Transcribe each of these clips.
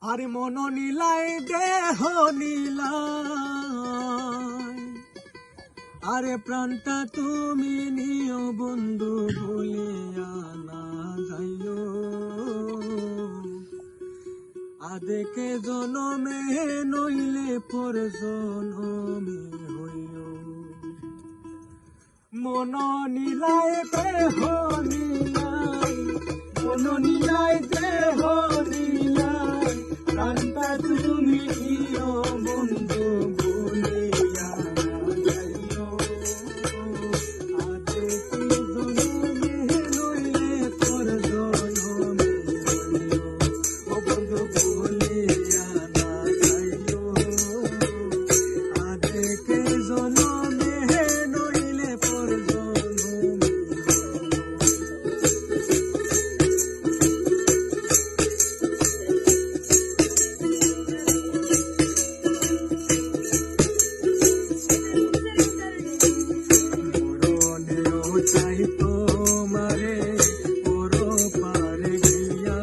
আর মন নীলাই দেহ নীলাই, আরে প্রাণটা তুমি নিও বন্ধু ভুলিয়া না যাইও। আদেকে জনমে নইলে পর জনমে হইও। মন নীলাই দেহ নীলাই, মন নীলাই দেহ নীলাই, প্রাণটা তুমি নিও বন্ধু ভুলিয়া না যাইও। আদেকে জনমে নইলে পর জনমে হইও। ও বন্ধু ভুলিয়া না যাইও। আদেকে জনমে নইলে পর জনমে চাই তোমারে পুরো পারে গিয়া,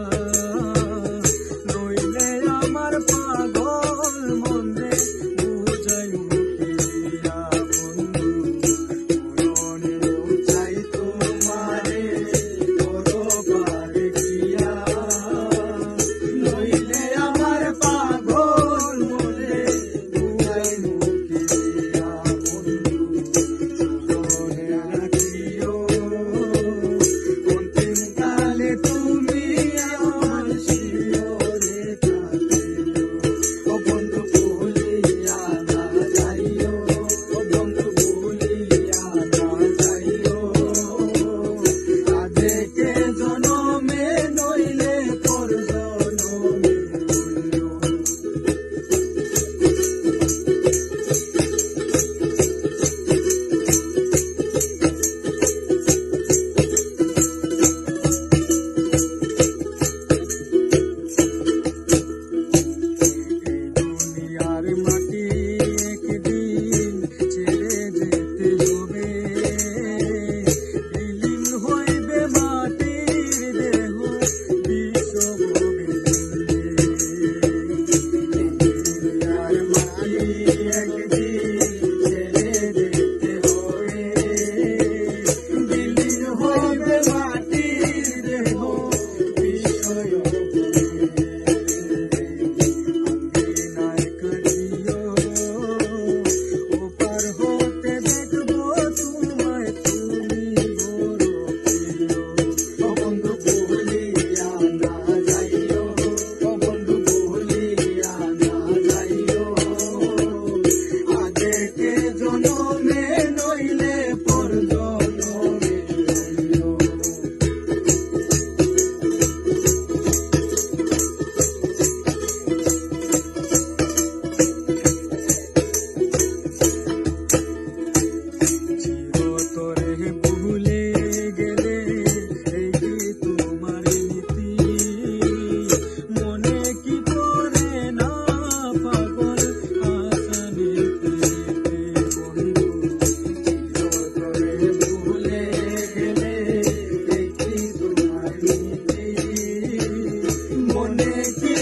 নইলে আমার পাগল মনে বুঝাই মুখিয়া বন্ধু। মরণেও চাই তোমারে পুরো পারে গিয়া, নইলে আমার পাগল মনে বুঝাই মুখিয়া বন্ধু। মনে কি